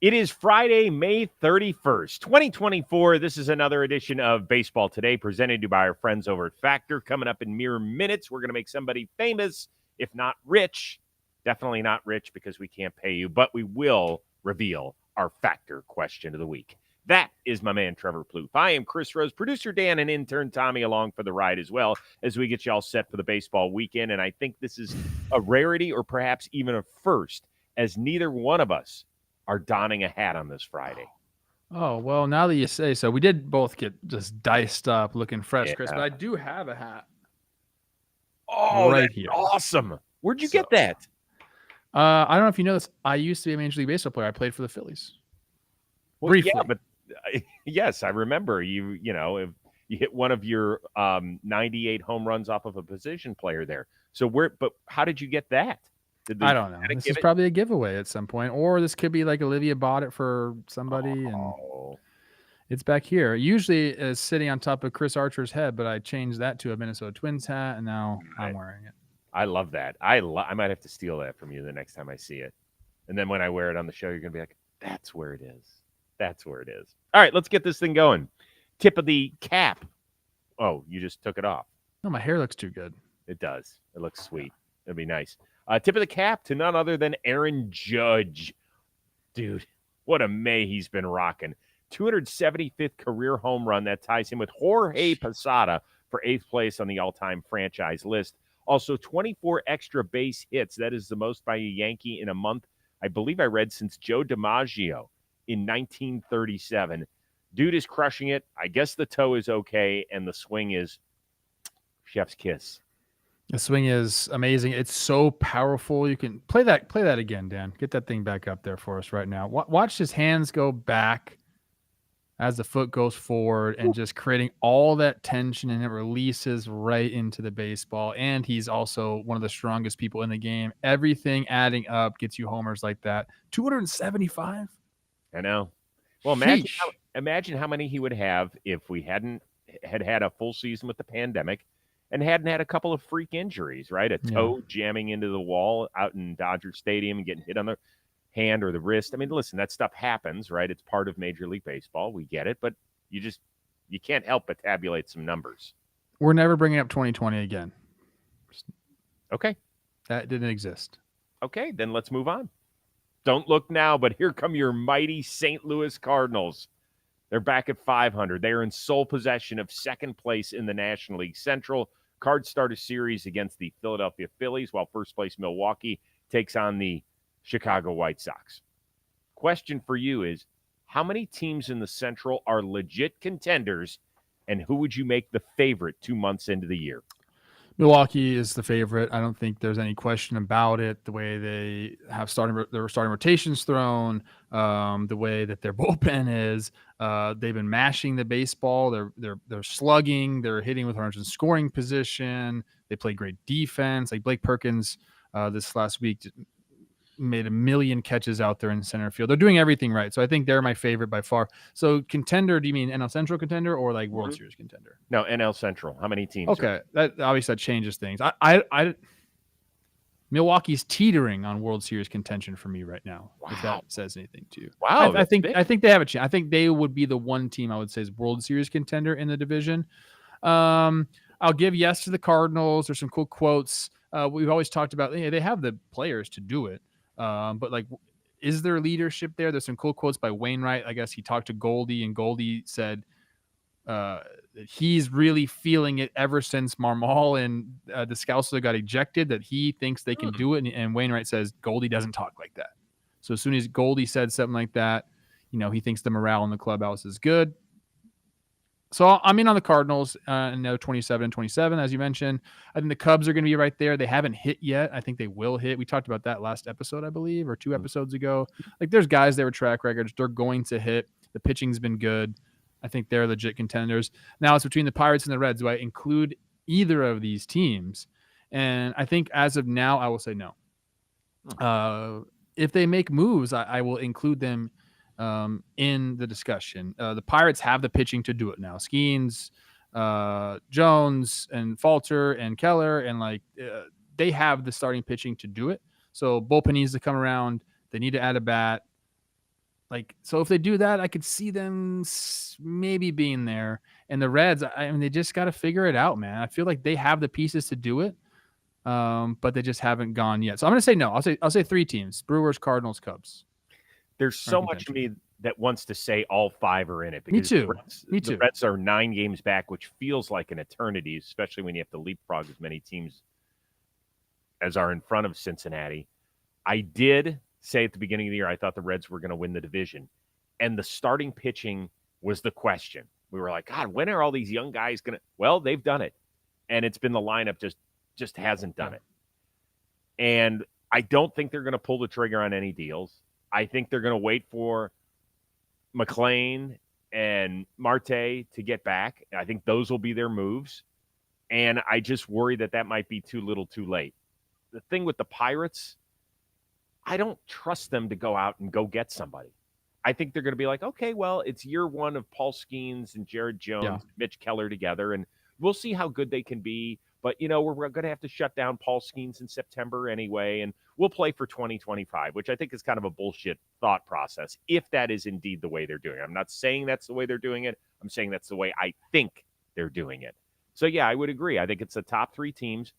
It is Friday, May 31st, 2024. This is another edition of Baseball Today presented to you by our friends over at Factor. Coming up in mere minutes, we're going to make somebody famous, if not rich. Definitely not rich because we can't pay you, but we will reveal our Factor question of the week. That is my man, Trevor Plouffe. I am Chris Rose, producer Dan, and intern Tommy along for the ride as well as we get you all set for the baseball weekend. And I think this is a rarity or perhaps even a first, as neither one of us are donning a hat on this Friday. Oh, well, now that you say so, we did both get just diced up looking fresh, Chris, but Yeah. I do have a hat. Oh, Right that's here. awesome. Where'd you get that? I don't know if you know this. I used to be a Major League Baseball player. I played for the Phillies. Well, Briefly. yeah, but yes, I remember you know, you hit one of your 98 home runs off of a position player there. So but how did you get that? I don't know. This is probably a giveaway at some point, or this could be like Olivia bought it for somebody and it's back here. Usually it's sitting on top of Chris Archer's head, but I changed that to a Minnesota Twins hat, and now I'm wearing it. I love that. I might have to steal that from you the next time I see it. And then when I wear it on the show, you're going to be like, that's where it is. That's where it is. All right, let's get this thing going. Tip of the cap. Oh, you just took it off. No, my hair looks too good. It does. It looks sweet. It'd be nice. Tip of the cap to none other than Aaron Judge. Dude, what a May he's been rocking. 275th career home run that ties him with Jorge Posada for 8th place on the all-time franchise list. Also, 24 extra base hits. That is the most by a Yankee in a month, I believe I read, since Joe DiMaggio in 1937. Dude is crushing it. I guess the toe is okay, and the swing is chef's kiss. The swing is amazing. It's so powerful. You can play that again, Dan. Get that thing back up there for us right now. Watch his hands go back as the foot goes forward and just creating all that tension, and it releases right into the baseball. And he's also one of the strongest people in the game. Everything adding up gets you homers like that. 275? I know. Well, imagine how many he would have if we hadn't had a full season with the pandemic and hadn't had a couple of freak injuries, right? A toe jamming into the wall out in Dodger Stadium and getting hit on the hand or the wrist. I mean, listen, that stuff happens, right? It's part of Major League Baseball. We get it, but you can't help but tabulate some numbers. We're never bringing up 2020 again. Okay. That didn't exist. Okay, then let's move on. Don't look now, but here come your mighty St. Louis Cardinals. They're back at 500. They are in sole possession of second place in the National League Central. Cards start a series against the Philadelphia Phillies, while first place Milwaukee takes on the Chicago White Sox. Question for you is, how many teams in the Central are legit contenders, and who would you make the favorite 2 months into the year? Milwaukee is the favorite. I don't think there's any question about it. The way they have their starting rotations thrown, the way that their bullpen is, they've been mashing the baseball. They're slugging. They're hitting with runners in scoring position. They play great defense. Like Blake Perkins this last week made 1 million catches out there in center field. They're doing everything right. So I think they're my favorite by far. So contender, do you mean NL Central contender or like World Series contender? No, NL Central. How many teams? Okay. That obviously that changes things. Milwaukee's teetering on World Series contention for me right now. Wow. If that says anything to you. Wow. I think they have a chance. I think they would be the one team I would say is World Series contender in the division. I'll give yes to the Cardinals. There's some cool quotes. We've always talked about they have the players to do it. But like, is there leadership there? There's some cool quotes by Wainwright. I guess he talked to Goldie, and Goldie said he's really feeling it ever since Marmol and Descalso got ejected, that he thinks they can do it. And Wainwright says Goldie doesn't talk like that. So as soon as Goldie said something like that, he thinks the morale in the clubhouse is good. So I'm in on the Cardinals in 27 and 27, as you mentioned. I think the Cubs are going to be right there. They haven't hit yet. I think they will hit. We talked about that last episode, I believe, or 2 episodes ago. Like, there's guys there with track records. They're going to hit. The pitching's been good. I think they're legit contenders. Now it's between the Pirates and the Reds. Do I include either of these teams? And I think as of now, I will say no. If they make moves, I will include them in the discussion. The Pirates have the pitching to do it now. Skeens, Jones, and Falter, and Keller, and they have the starting pitching to do it. So bullpen needs to come around. They need to add a bat. Like, so if they do that, I could see them maybe being there. And the Reds, I mean, they just got to figure it out, man. I feel like they have the pieces to do it, but they just haven't gone yet. So I'm going to say no. I'll say 3 teams: Brewers, Cardinals, Cubs. There's Are in so much of contention. me that wants to say all 5 are in it Me because too. Me the too. Reds are 9 games back, which feels like an eternity, especially when you have to leapfrog as many teams as are in front of Cincinnati. I did say at the beginning of the year I thought the Reds were going to win the division, and the starting pitching was the question. We were like, God, when are all these young guys going to? Well, they've done it, and it's been the lineup just hasn't done it. And I don't think they're going to pull the trigger on any deals. I think they're going to wait for McLean and Marte to get back. I think those will be their moves. And I just worry that might be too little too late. The thing with the Pirates, I don't trust them to go out and go get somebody. I think they're going to be like, okay, well, it's year 1 of Paul Skeens and Jared Jones, Mitch Keller together, and we'll see how good they can be. But, we're going to have to shut down Paul Skeens in September anyway, and we'll play for 2025, which I think is kind of a bullshit thought process, if that is indeed the way they're doing it. I'm not saying that's the way they're doing it. I'm saying that's the way I think they're doing it. So, yeah, I would agree. I think it's the top 3 teams,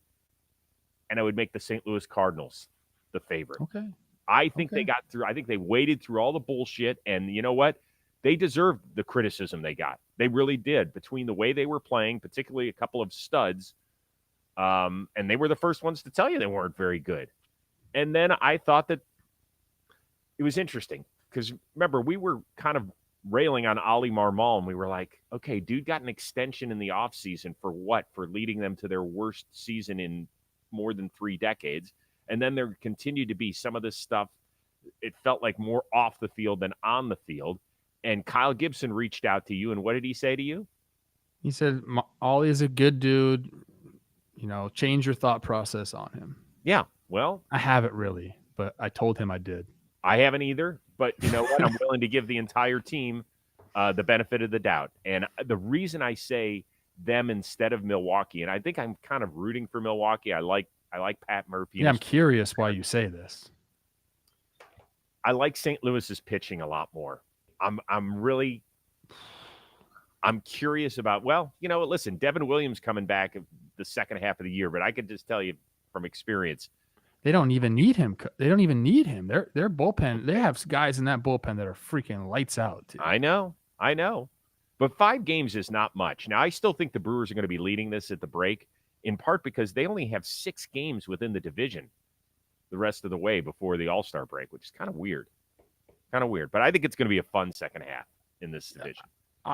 and I would make the St. Louis Cardinals the favorite. Okay. I think they got through. I think they waded through all the bullshit, and you know what? They deserved the criticism they got. They really did, between the way they were playing, particularly a couple of studs, and they were the first ones to tell you they weren't very good. And then I thought that it was interesting because, remember, we were kind of railing on Ali Marmol, and we were like, okay, dude got an extension in the offseason for what? For leading them to their worst season in more than 3 decades. And then there continued to be some of this stuff. It felt like more off the field than on the field. And Kyle Gibson reached out to you. And what did he say to you? He said, Ollie is a good dude. Change your thought process on him. Yeah. Well, I haven't really, but I told him I did. I haven't either. But you know what? I'm willing to give the entire team the benefit of the doubt. And the reason I say them instead of Milwaukee, and I think I'm kind of rooting for Milwaukee. I like Pat Murphy. Yeah, I'm curious why you say this. I like St. Louis's pitching a lot more. I'm curious about, listen, Devin Williams coming back the second half of the year, but I can just tell you from experience, they don't even need him. They don't even need him. Their bullpen, they have guys in that bullpen that are freaking lights out, too. I know. But 5 games is not much. Now, I still think the Brewers are going to be leading this at the break, in part because they only have 6 games within the division the rest of the way before the All-Star break, which is kind of weird. But I think it's going to be a fun second half in this division.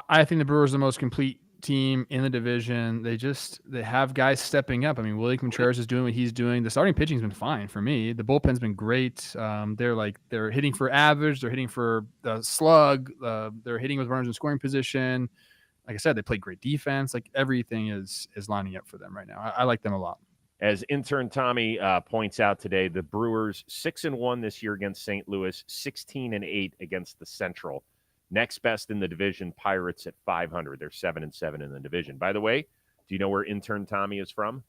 I think the Brewers are the most complete team in the division. They have guys stepping up. I mean, Willie Contreras is doing what he's doing. The starting pitching's been fine for me. The bullpen's been great. They're hitting for average. They're hitting for the slug. They're hitting with runners in scoring position. Like I said, they play great defense. Like, everything is lining up for them right now. I like them a lot. As intern Tommy points out today, the Brewers 6-1 this year against St. Louis, 16-8 against the Central. Next best in the division, Pirates at 500. They're 7-7 in the division. By the way, do you know where intern Tommy is from?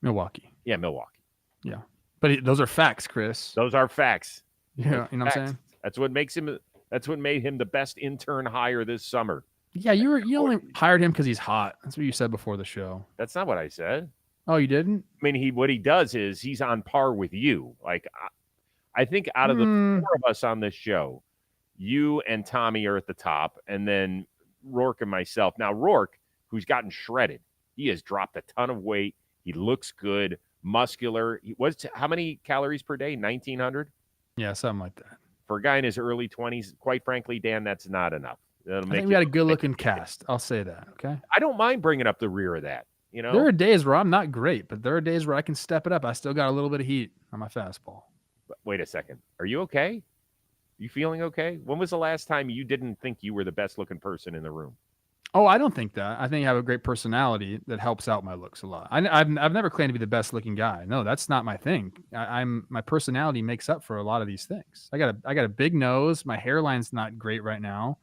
Milwaukee. Yeah, Milwaukee. Yeah, but those are facts, Chris. Those are facts. Yeah, you know what I'm saying? That's what made him the best intern hire this summer. Yeah, you only hired him because he's hot. That's what you said before the show. That's not what I said. Oh, you didn't? I mean, what he does is he's on par with you. Like, I think out of the 4 of us on this show, you and Tommy are at the top, and then Rourke and myself. Now, Rourke, who's gotten shredded, he has dropped a ton of weight. He looks good, muscular. How many calories per day? 1,900? Yeah, something like that. For a guy in his early 20s, quite frankly, Dan, that's not enough. I think we got a good-looking cast. I'll say that, okay? I don't mind bringing up the rear of that. There are days where I'm not great, but there are days where I can step it up. I still got a little bit of heat on my fastball. But wait a second. Are you okay? You feeling okay? When was the last time you didn't think you were the best looking person in the room? Oh, I don't think that. I think I have a great personality that helps out my looks a lot. I've never claimed to be the best looking guy. No, that's not my thing. My personality makes up for a lot of these things. I got a big nose. My hairline's not great right now,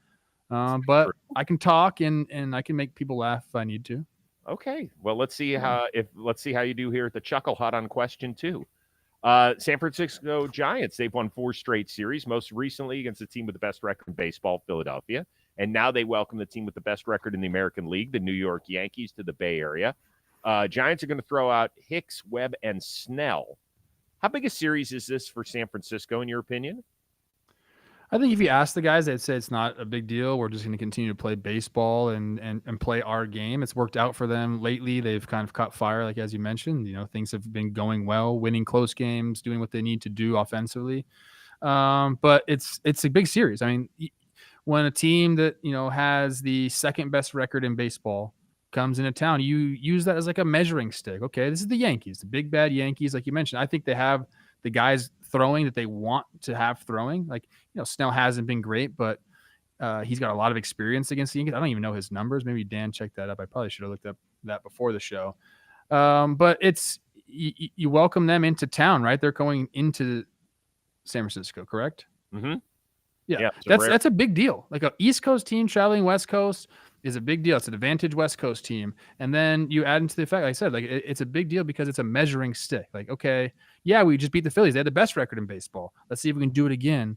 but I can talk and I can make people laugh if I need to. Okay. Well, let's see how you do here at the Chuckle Hut on question 2. San Francisco Giants, they've won 4 straight series, most recently against the team with the best record in baseball, Philadelphia. And now they welcome the team with the best record in the American League, the New York Yankees, to the Bay Area. Giants are going to throw out Hicks, Webb, and Snell. How big a series is this for San Francisco, in your opinion? I think if you ask the guys, they'd say it's not a big deal. We're just going to continue to play baseball and play our game. It's worked out for them lately. They've kind of caught fire, like as you mentioned. Things have been going well, winning close games, doing what they need to do offensively. But it's a big series. I mean, when a team that has the second best record in baseball comes into town, you use that as like a measuring stick. Okay, this is the Yankees, the big bad Yankees, like you mentioned. I think they have the guys throwing that they want to have throwing. Like, Snell hasn't been great, but he's got a lot of experience against the Yankees. I don't even know his numbers. Maybe Dan checked that up. I probably should have looked up that before the show. But it's you welcome them into town, right? They're going into San Francisco, correct? Mm-hmm. Yeah, that's a big deal. Like an East Coast team traveling West Coast is a big deal. It's an advantage West Coast team. And then you add into the fact, like I said, like it's a big deal because it's a measuring stick. Like, okay, yeah, we just beat the Phillies. They had the best record in baseball. Let's see if we can do it again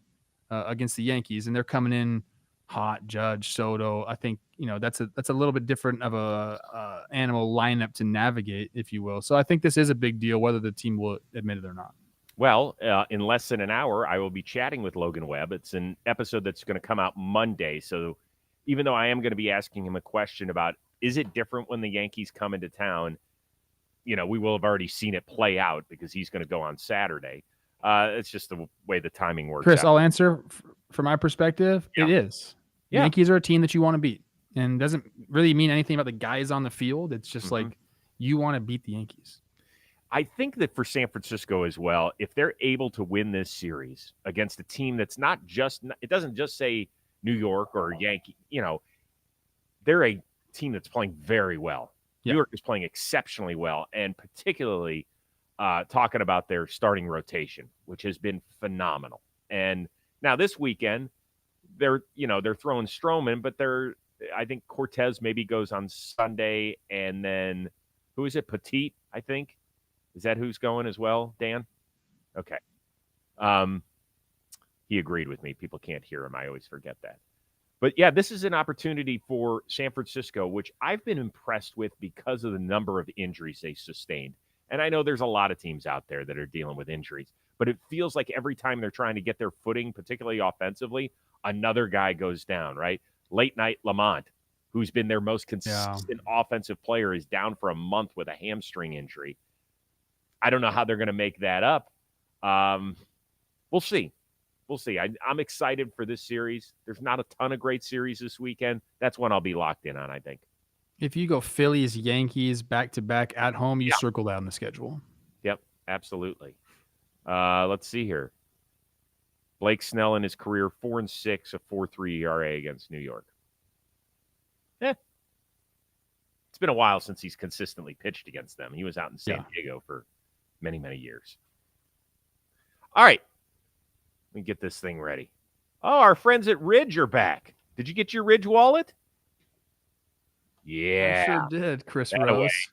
against the Yankees. And they're coming in hot. Judge, Soto. I think that's a little bit different of a animal lineup to navigate, if you will. So I think this is a big deal, whether the team will admit it or not. Well, in less than an hour, I will be chatting with Logan Webb. It's an episode that's going to come out Monday. So even though I am going to be asking him a question about, is it different when the Yankees come into town? We will have already seen it play out because he's going to go on Saturday. It's just the way the timing works. Chris, I'll answer from my perspective. Yeah. It is. Yeah. Yankees are a team that you want to beat, and doesn't really mean anything about the guys on the field. It's just like you want to beat the Yankees. I think that for San Francisco as well, if they're able to win this series against a team that's not just – it doesn't just say New York or Yankee. They're a team that's playing very well. Yeah. New York is playing exceptionally well, and particularly talking about their starting rotation, which has been phenomenal. And now this weekend, they're throwing Stroman, but I think Cortez maybe goes on Sunday, and then who is it? Petit, I think. Is that who's going as well, Dan? Okay. He agreed with me. People can't hear him. I always forget that. But, yeah, this is an opportunity for San Francisco, which I've been impressed with because of the number of injuries they sustained. And I know there's a lot of teams out there that are dealing with injuries, but it feels like every time they're trying to get their footing, particularly offensively, another guy goes down, right? Late night Lamont, who's been their most consistent offensive player, is down for a month with a hamstring injury. I don't know how they're going to make that up. We'll see. We'll see. I'm excited for this series. There's not a ton of great series this weekend. That's one I'll be locked in on, I think. If you go Phillies, Yankees, back-to-back at home, you circle that on the schedule. Yep, absolutely. Let's see here. Blake Snell in his career, 4-6, a 4.3 ERA against New York. It's been a while since he's consistently pitched against them. He was out in San Diego for many, many years. All right. Let me get this thing ready. Oh, our friends at Ridge are back. Did you get your Ridge wallet? Yeah. I sure did, Chris Rose.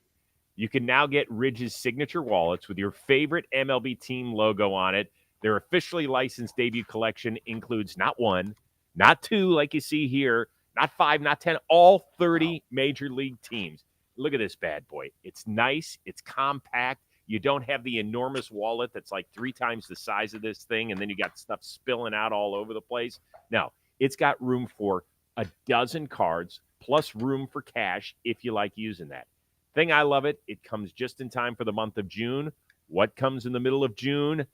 You can now get Ridge's signature wallets with your favorite MLB team logo on it. Their officially licensed debut collection includes not one, not two like you see here, not 5, not 10, all 30 major league teams. Look at this bad boy. It's nice. It's compact. You don't have the enormous wallet that's like 3 times the size of this thing, and then you got stuff spilling out all over the place. No, it's got room for a dozen cards, plus room for cash if you like using that. Thing I love it comes just in time for the month of June. What comes in the middle of June?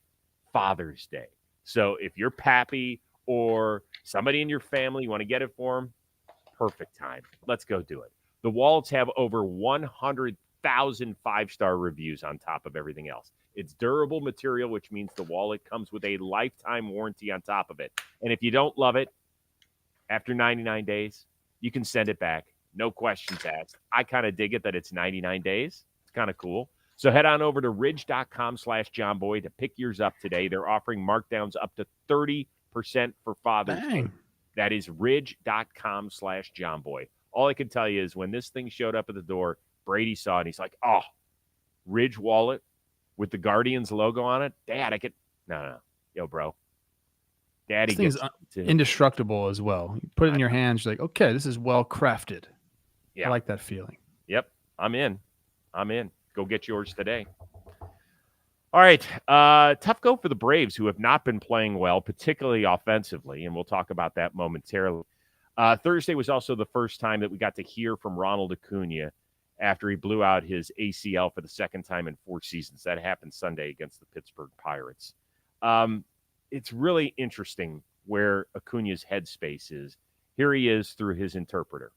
Father's Day. So if you're pappy or somebody in your family, you want to get it for them, perfect time. Let's go do it. The wallets have over 100,000 5-star reviews on top of everything else. It's durable material, which means the wallet comes with a lifetime warranty on top of it. And if you don't love it, after 99 days, you can send it back. No questions asked. I kind of dig it that it's 99 days. It's kind of cool. So head on over to ridge.com/JohnBoy to pick yours up today. They're offering markdowns up to 30% for Father's Day. That is ridge.com/JohnBoy. All I can tell you is when this thing showed up at the door, Brady saw it, and he's like, oh, Ridge wallet, with the Guardians logo on it. Dad, I could no. Yo, bro. Daddy This thing is gets to indestructible as well. You put it in your hands, you're like, okay, this is well crafted. yeah. I like that feeling. Yep. I'm in. Go get yours today. All right. Tough go for the Braves, who have not been playing well, particularly offensively, and we'll talk about that momentarily. Thursday was also the first time that we got to hear from Ronald Acuna after he blew out his ACL for the second time in 4 seasons. That happened Sunday against the Pittsburgh Pirates. It's really interesting where Acuna's headspace is. Here he is through his interpreter.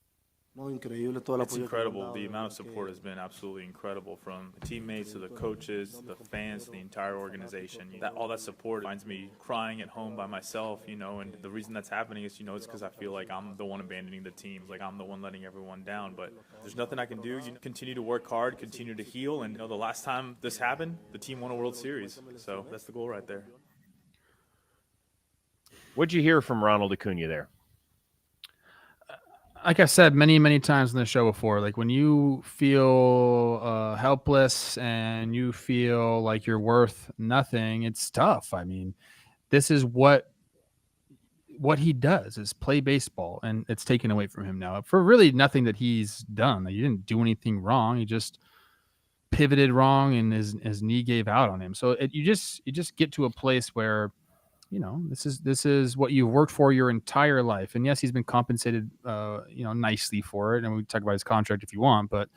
It's incredible. The amount of support has been absolutely incredible, from the teammates to the coaches, the fans, the entire organization. All that support finds me crying at home by myself, and the reason that's happening is, it's because I feel like I'm the one abandoning the team, like I'm the one letting everyone down. But there's nothing I can do. You continue to work hard, continue to heal, and the last time this happened, the team won a World Series. So that's the goal right there. What'd you hear from Ronald Acuna there? Like I said many, many times in the show before, like when you feel helpless and you feel like you're worth nothing, it's tough. I mean, this is what he does, is play baseball, and it's taken away from him now for really nothing that he's done. Like, he didn't do anything wrong. He just pivoted wrong and his knee gave out on him. So you just get to a place where, this is what you've worked for your entire life. And yes, he's been compensated, nicely for it. And we can talk about his contract if you want, but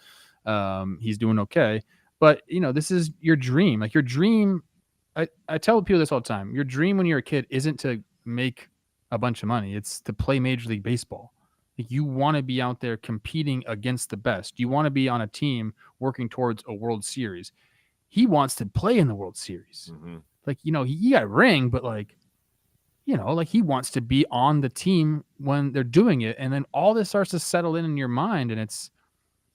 he's doing okay. But, this is your dream. Like, your dream, I tell people this all the time. Your dream when you're a kid isn't to make a bunch of money. It's to play Major League Baseball. Like, you want to be out there competing against the best. You want to be on a team working towards a World Series. He wants to play in the World Series. Mm-hmm. Like, he got a ring, but like he wants to be on the team when they're doing it. And then all this starts to settle in your mind, and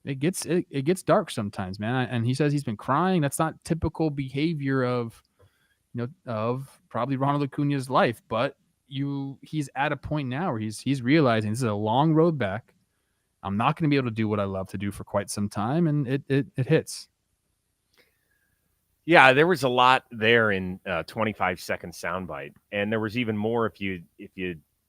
it gets dark sometimes, man. And he says he's been crying. That's not typical behavior of probably Ronald Acuna's life, but he's at a point now where he's realizing this is a long road back. I'm not going to be able to do what I love to do for quite some time. And it hits. Yeah, there was a lot there in 25-second soundbite, and there was even more if you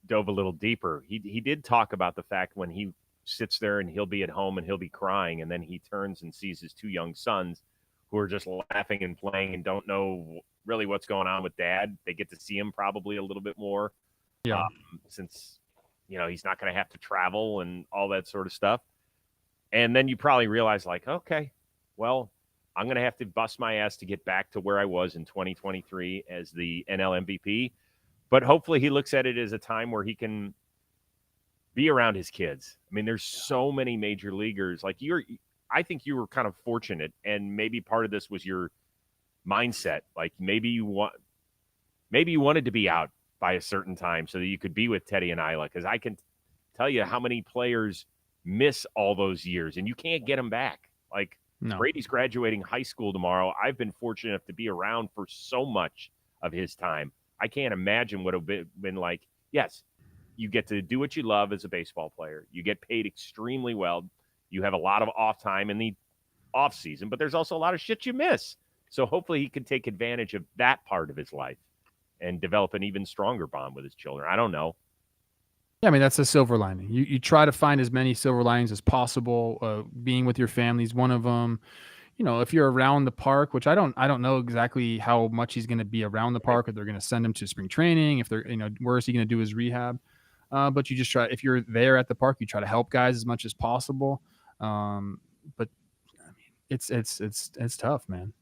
dove a little deeper. He did talk about the fact when he sits there and he'll be at home and he'll be crying, and then he turns and sees his 2 young sons who are just laughing and playing and don't know really what's going on with Dad. They get to see him probably a little bit more, since he's not going to have to travel and all that sort of stuff. And then you probably realize, like, okay, well, I'm going to have to bust my ass to get back to where I was in 2023 as the NL MVP. But hopefully he looks at it as a time where he can be around his kids. I mean, there's so many major leaguers. Like, I think you were kind of fortunate, and maybe part of this was your mindset. Like, maybe you wanted to be out by a certain time so that you could be with Teddy and Isla, because I can tell you how many players miss all those years, and you can't get them back. Like, no. Brady's graduating high school tomorrow. I've been fortunate enough to be around for so much of his time. I can't imagine what it would have been like. Yes, you get to do what you love as a baseball player. You get paid extremely well. You have a lot of off time in the off season, but there's also a lot of shit you miss. So hopefully he can take advantage of that part of his life and develop an even stronger bond with his children. I don't know. Yeah, I mean, that's a silver lining. You try to find as many silver linings as possible. Being with your family is one of them. If you're around the park, which I don't know exactly how much he's going to be around the park, if they're going to send him to spring training, if they're, where is he going to do his rehab? But you just try, if you're there at the park, you try to help guys as much as possible. But I mean, it's tough, man.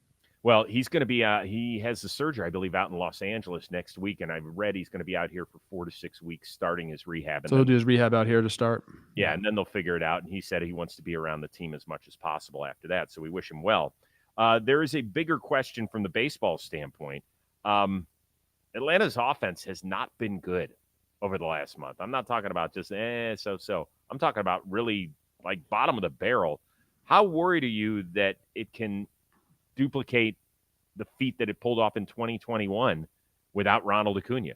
Well, he's going to be, he has the surgery, I believe, out in Los Angeles next week. And I've read he's going to be out here for 4 to 6 weeks starting his rehab. So he'll do his rehab out here to start? Yeah, and then they'll figure it out. And he said he wants to be around the team as much as possible after that. So we wish him well. There is a bigger question from the baseball standpoint. Atlanta's offense has not been good over the last month. I'm not talking about just so. I'm talking about really like bottom of the barrel. How worried are you that it can duplicate the feat that it pulled off in 2021 without Ronald Acuna?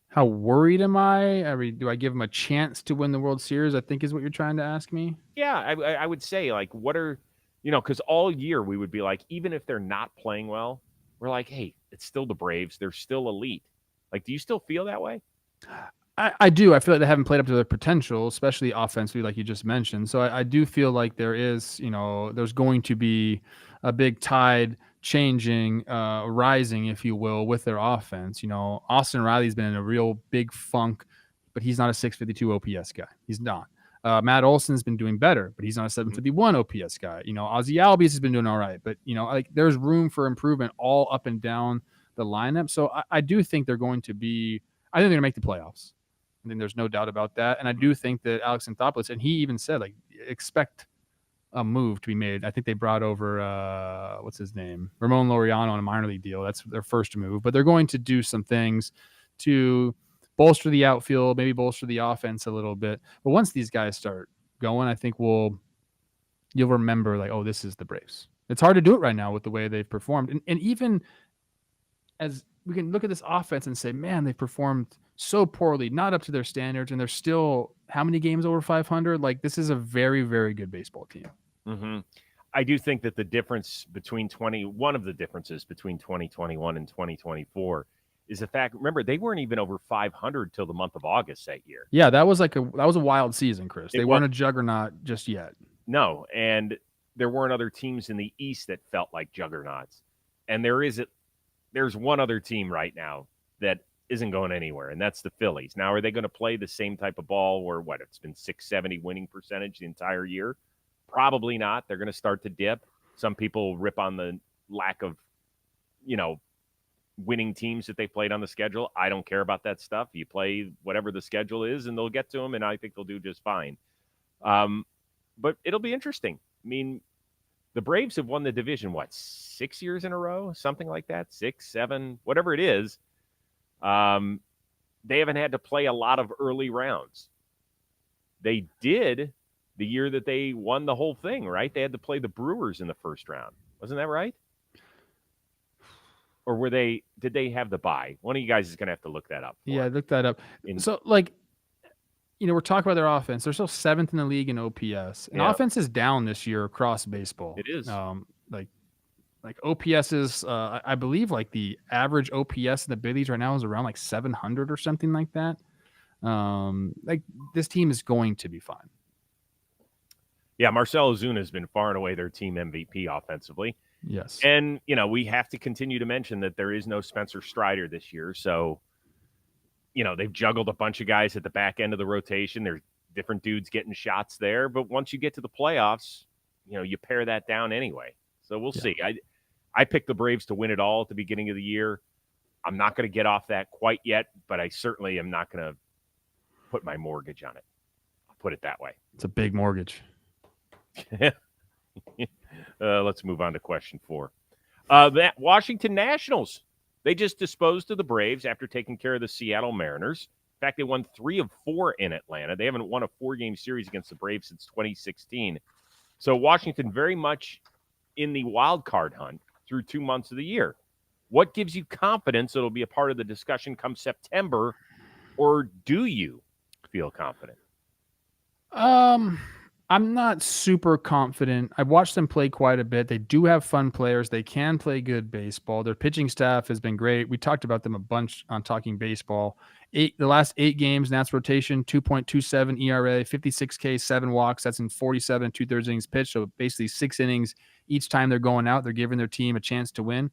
How worried am I? I mean, do I give him a chance to win the World Series, I think is what you're trying to ask me? Yeah, I would say, like, what are because all year we would be like, even if they're not playing well, we're like, hey, it's still the Braves. They're still elite. Like, do you still feel that way? I do. I feel like they haven't played up to their potential, especially offensively, like you just mentioned. So I do feel like there is, there's going to be a big tide changing, rising, if you will, with their offense. Austin Riley's been in a real big funk, but he's not a 652 OPS guy. He's not. Matt Olson's been doing better, but he's not a 751 OPS guy. Ozzy Albies has been doing all right, but like there's room for improvement all up and down the lineup. So I do think they're going to be. I think they're going to make the playoffs. I think there's no doubt about that. And I do think that Alex Anthopoulos, and he even said, like, expect a move to be made. I think they brought over, what's his name? Ramon Laureano on a minor league deal. That's their first move. But they're going to do some things to bolster the outfield, maybe bolster the offense a little bit. But once these guys start going, I think you'll remember, like, oh, this is the Braves. It's hard to do it right now with the way they've performed. And even as we can look at this offense and say, man, they've performed so poorly, not up to their standards, and they're still how many games over 500? Like, this is a very, very good baseball team. Mm-hmm. I do think that the difference between one of the differences between 2021 and 2024 is the fact, remember, they weren't even over 500 till the month of August that year. Yeah, that was a wild season, Chris. They weren't a juggernaut just yet. No, and there weren't other teams in the East that felt like juggernauts. And there's one other team right now that isn't going anywhere, and that's the Phillies. Now, are they going to play the same type of ball where, it's been 670 winning percentage the entire year? Probably not. They're going to start to dip. Some people rip on the lack of, winning teams that they played on the schedule. I don't care about that stuff. You play whatever the schedule is, and they'll get to them, and I think they'll do just fine. But it'll be interesting. I mean, the Braves have won the division, 6 years in a row? Something like that? 6, 7, whatever it is. They haven't had to play a lot of early rounds. They did the year that they won the whole thing, right? They had to play the Brewers in the first round. Wasn't that right? Or did they have the bye? One of you guys is going to have to look that up. Yeah, look that up. So, we're talking about their offense. They're still 7th in the league in OPS. And offense is down this year across baseball. It is. Like OPS is, I believe, like the average OPS in the big leagues right now is around like 700 or something like that. Like this team is going to be fine. Yeah, Marcell Ozuna has been far and away their team MVP offensively. Yes. And, we have to continue to mention that there is no Spencer Strider this year. So, they've juggled a bunch of guys at the back end of the rotation. There's different dudes getting shots there. But once you get to the playoffs, you pare that down anyway. So we'll see. I picked the Braves to win it all at the beginning of the year. I'm not going to get off that quite yet, but I certainly am not going to put my mortgage on it. I'll put it that way. It's a big mortgage. Let's move on to question 4. That Washington Nationals, they just disposed of the Braves after taking care of the Seattle Mariners. In fact, they won 3 of 4 in Atlanta. They haven't won a 4-game series against the Braves since 2016. So Washington very much in the wild card hunt through 2 months of the year. What gives you confidence it'll be a part of the discussion come September, or do you feel confident? I'm not super confident. I've watched them play quite a bit. They do have fun players. They can play good baseball. Their pitching staff has been great. We talked about them a bunch on Talking Baseball. The last 8 games, Nats rotation, 2.27 ERA, 56K, 7 walks. That's in 47 2/3 innings pitched. So basically 6 innings each time they're going out. They're giving their team a chance to win.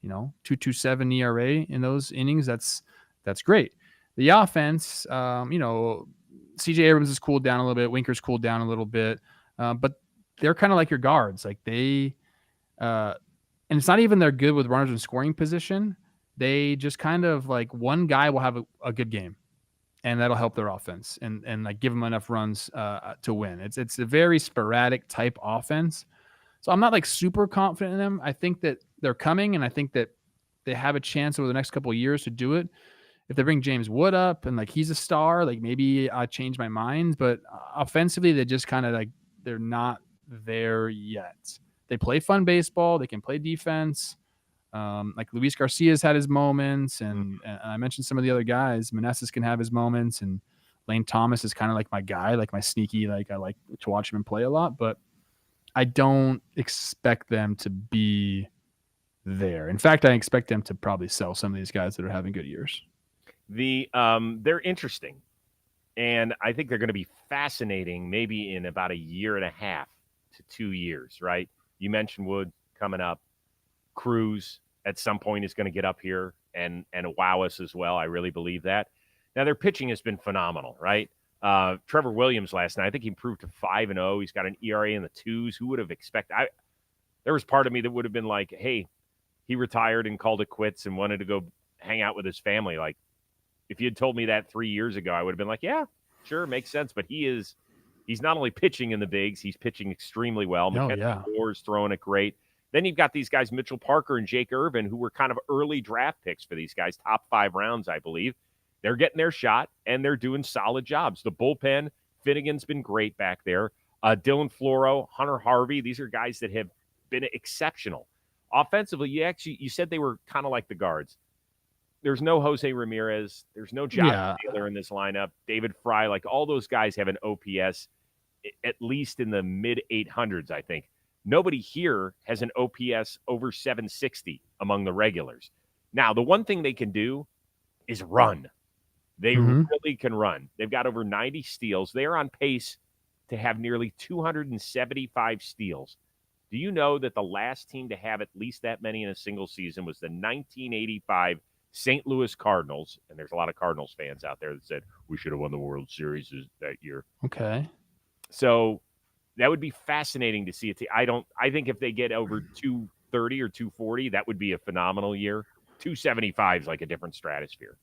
2.27 ERA in those innings. That's great. The offense, CJ Abrams has cooled down a little bit. Winker's cooled down a little bit. But they're kind of like your guards. Like and it's not even they're good with runners in scoring position. They just kind of like one guy will have a good game, and that'll help their offense and like give them enough runs to win. It's a very sporadic type offense. So I'm not like super confident in them. I think that they're coming, and I think that they have a chance over the next couple of years to do it. If they bring James Wood up and like he's a star, like maybe I change my mind. But offensively, they just kind of like they're not there yet. They play fun baseball. They can play defense. Like Luis Garcia's had his moments, and I mentioned some of the other guys. Meneses can have his moments, and Lane Thomas is kind of like my guy, like my sneaky. Like I like to watch him play a lot, but I don't expect them to be there. In fact, I expect them to probably sell some of these guys that are having good years. They're interesting, and I think they're going to be fascinating maybe in about a year and a half to 2 years, right? You mentioned Wood coming up. Cruz at some point is going to get up here and wow us as well. I really believe that. Now, their pitching has been phenomenal, right? Trevor Williams last night, I think he improved to 5-0. He's got an ERA in the 2s. Who would have expected? There was part of me that would have been like, hey, he retired and called it quits and wanted to go hang out with his family. Like, if you had told me that 3 years ago, I would have been like, yeah, sure, makes sense. But he's not only pitching in the bigs, he's pitching extremely well. Mackenzie Moore's throwing it great. Then you've got these guys, Mitchell Parker and Jake Irvin, who were kind of early draft picks for these guys, top 5 rounds, I believe. They're getting their shot, and they're doing solid jobs. The bullpen, Finnegan's been great back there. Dylan Floro, Hunter Harvey, these are guys that have been exceptional. Offensively, you said they were kind of like the guards. There's no Jose Ramirez. There's no Josh Taylor in this lineup. David Fry, like all those guys have an OPS at least in the mid 800s, I think. Nobody here has an OPS over 760 among the regulars. Now, the one thing they can do is run. They really can run. They've got over 90 steals. They are on pace to have nearly 275 steals. Do you know that the last team to have at least that many in a single season was the 1985 St. Louis Cardinals? And there's a lot of Cardinals fans out there that said we should have won the World Series that year. Okay. So that would be fascinating to see. I think if they get over 230 or 240, that would be a phenomenal year. 275 is like a different stratosphere.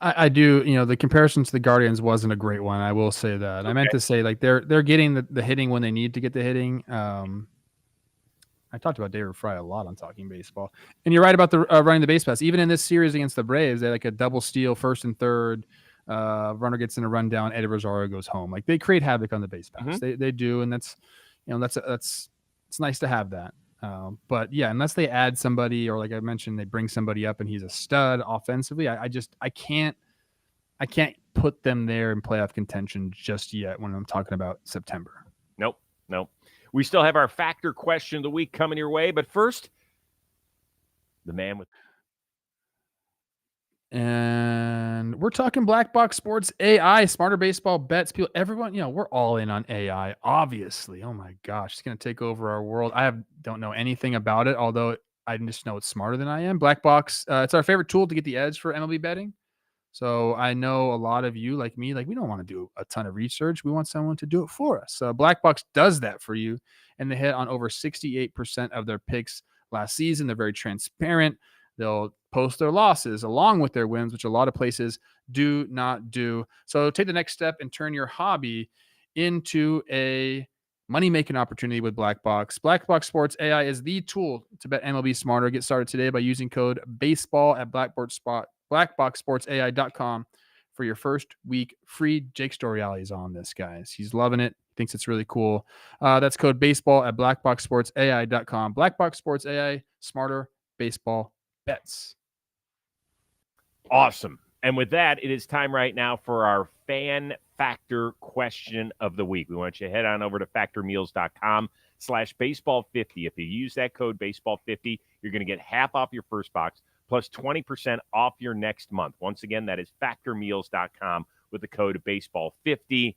I do, the comparison to the Guardians wasn't a great one. I will say that. Okay. I meant to say like they're getting the hitting when they need to get the hitting. I talked about David Fry a lot on Talking Baseball, and you're right about the running the base pass. Even in this series against the Braves, they had like a double steal, first and third. Runner gets in a rundown. Eddie Rosario goes home. Like they create havoc on the base pass. They do, and that's it's nice to have that. But yeah, unless they add somebody, or like I mentioned, they bring somebody up and he's a stud offensively, I can't put them there in playoff contention just yet when I'm talking about September. Nope. We still have our factor question of the week coming your way, but first, the man with. And we're talking Black Box Sports AI, smarter baseball bets. People, everyone, we're all in on AI, obviously. Oh my gosh, it's going to take over our world. Don't know anything about it, although I just know it's smarter than I am. Black Box, it's our favorite tool to get the edge for MLB betting. So I know a lot of you, like me, we don't want to do a ton of research. We want someone to do it for us. Black Box does that for you, and they hit on over 68% of their picks last season. They're very transparent. They'll post their losses along with their wins, which a lot of places do not do. So take the next step and turn your hobby into a money-making opportunity with Black Box. Black Box Sports AI is the tool to bet MLB smarter. Get started today by using code BASEBALL at blackboxsportsai.com for your first week free. Jake Storiali is on this, guys. He's loving it. Thinks it's really cool. That's code BASEBALL at blackboxsportsai.com. Black Box Sports AI, smarter baseball bets. Awesome. And with that, it is time right now for our fan factor question of the week. We want you to head on over to factormeals.com/baseball50. If you use that code baseball50, you're going to get half off your first box plus 20% off your next month. Once again, that is factormeals.com with the code baseball50.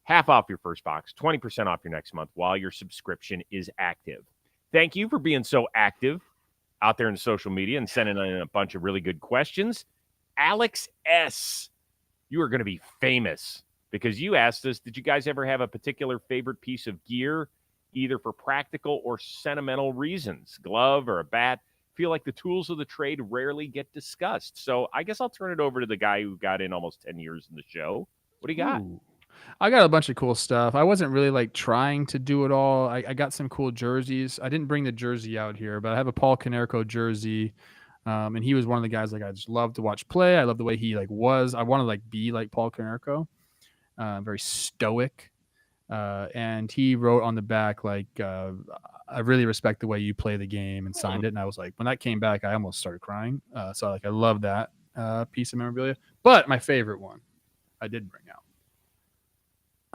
Half off your first box, 20% off your next month while your subscription is active. Thank you for being so active out there in social media and sending in a bunch of really good questions. Alex S., you are going to be famous because you asked us, did you guys ever have a particular favorite piece of gear, either for practical or sentimental reasons? Glove or a bat? Feel like the tools of the trade rarely get discussed. So I guess I'll turn it over to the guy who got in almost 10 years in the show. What do you got? Ooh. I got a bunch of cool stuff. I wasn't really trying to do it all. I got some cool jerseys. I didn't bring the jersey out here, but I have a Paul Konerko jersey. And he was one of the guys I just loved to watch play. I love the way he was. I want to be like Paul Konerko, very stoic. And he wrote on the back I really respect the way you play the game, and signed it. And I was like, when that came back, I almost started crying. So I love that piece of memorabilia. But my favorite one I did bring out.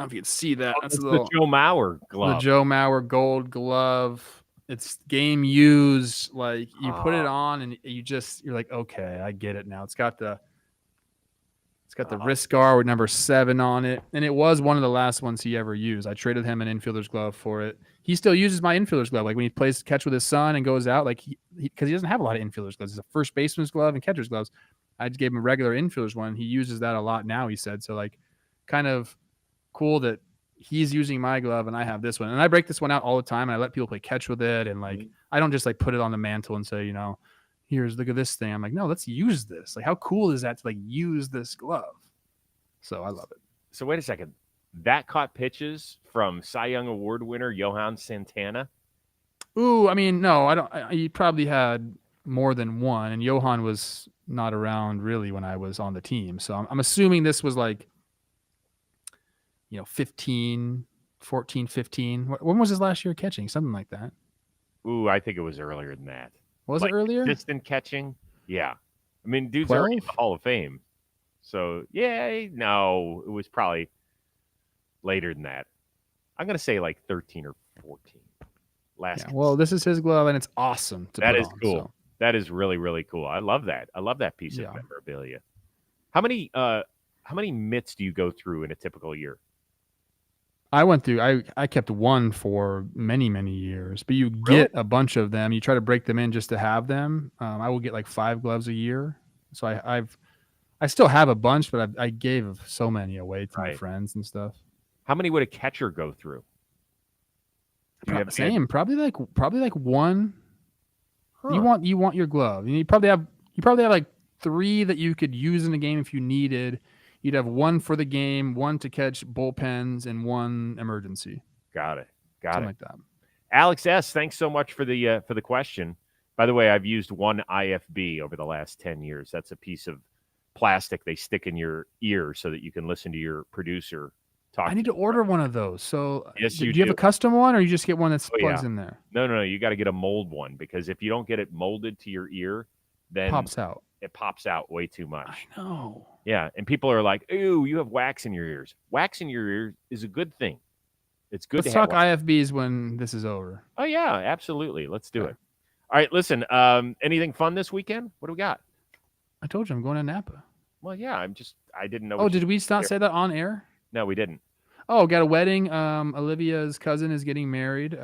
know if you can see that. That's the Joe Mauer glove. The Joe Mauer gold glove. It's game used. Like you put it on and you're like, okay, I get it now. It's got the wrist guard with number 7 on it. And it was one of the last ones he ever used. I traded him an infielder's glove for it. He still uses my infielder's glove. Like when he plays catch with his son and goes out, like because he doesn't have a lot of infielder's gloves. It's a first baseman's glove and catcher's gloves. I just gave him a regular infielder's one. He uses that a lot now, he said. So like kind of cool that he's using my glove and I have this one. And I break this one out all the time and I let people play catch with it. And like, I don't just like put it on the mantle and say, look at this thing. I'm like, no, let's use this. Like, how cool is that to like use this glove? So I love it. So wait a second. That caught pitches from Cy Young Award winner Johan Santana? Ooh, I mean, no, he probably had more than one. And Johan was not around really when I was on the team. So I'm assuming this was like, 14, 15. When was his last year catching? Something like that. Ooh, I think it was earlier than that. Was it earlier? Distant catching? Yeah. I mean, dude's 12? already in the Hall of Fame. So, yeah, no, it was probably later than that. I'm going to say like 13 or 14. Well, this is his glove, and it's awesome to That put is on, cool. So. That is really, really cool. I love that. I love that piece of memorabilia. How many mitts do you go through in a typical year? I went through. I kept one for many, many years, but you get a bunch of them. You try to break them in just to have them. I will get like 5 gloves a year, so I still have a bunch, but I gave so many away to my friends and stuff. How many would a catcher go through? Same, probably like one. Huh. You want your glove. You probably have like 3 that you could use in the game if you needed. You'd have 1 for the game, 1 to catch bullpens, and 1 emergency. Got it. Something like that. Alex S., thanks so much for the question. By the way, I've used one IFB over the last 10 years. That's a piece of plastic they stick in your ear so that you can listen to your producer talk. I need to order one of those. So, yes, do you have a custom one, or you just get one that plugs in there? No. You got to get a mold one, because if you don't get it molded to your ear, then it pops out way too much. I know. Yeah, and people are like, "Ooh, you have wax in your ears." Wax in your ears is a good thing. It's good. Let's talk IFBs when this is over. Oh yeah, absolutely. Let's do it. All right, listen. Anything fun this weekend? What do we got? I told you I'm going to Napa. Well, yeah. I didn't know. Oh, did we not say that on air? No, we didn't. Oh, got a wedding. Olivia's cousin is getting married.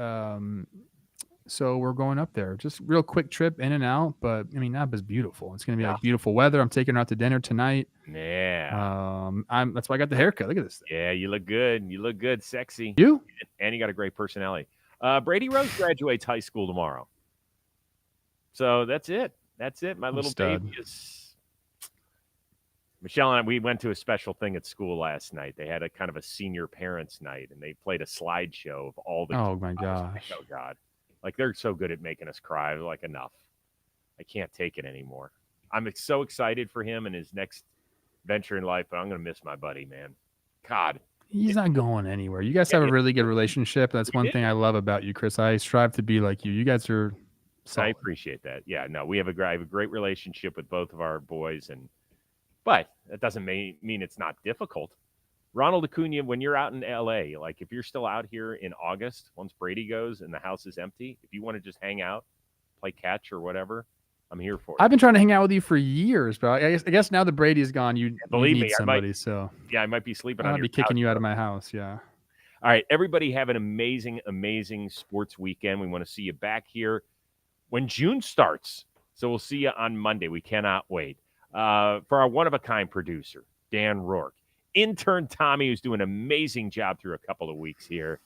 So we're going up there. Just real quick trip in and out. But I mean, Napa's beautiful. It's going to be like beautiful weather. I'm taking her out to dinner tonight. Yeah. That's why I got the haircut. Look at this thing. Yeah, you look good. You look good, sexy. You? And you got a great personality. Brady Rose graduates high school tomorrow. So that's it. My little baby is. Michelle and I, we went to a special thing at school last night. They had a kind of a senior parents night, and they played a slideshow of all the. Oh my gosh! Oh God! Like, they're so good at making us cry. Like, enough. I can't take it anymore. I'm so excited for him and his next venture in life, but I'm going to miss my buddy, man. God. He's not going anywhere. You guys have a really good relationship. That's one thing I love about you, Chris. I strive to be like you. You guys are solid. I appreciate that. Yeah, no, I have a great relationship with both of our boys, but that doesn't mean it's not difficult. Ronald Acuna, when you're out in LA, like if you're still out here in August, once Brady goes and the house is empty, if you want to just hang out, play catch or whatever, I'm here for it. I've been trying to hang out with you for years, but I guess now that Brady's gone, you need somebody. I might be sleeping on your couch. I'll be kicking you out of my house. Yeah. All right, everybody have an amazing, amazing sports weekend. We want to see you back here when June starts. So we'll see you on Monday. We cannot wait. For our one-of-a-kind producer, Dan Rourke. Intern Tommy, who's doing an amazing job through a couple of weeks here.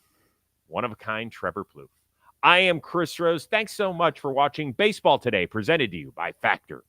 One-of-a-kind Trevor Plouffe. I am Chris Rose. Thanks so much for watching Baseball Today, presented to you by Factor.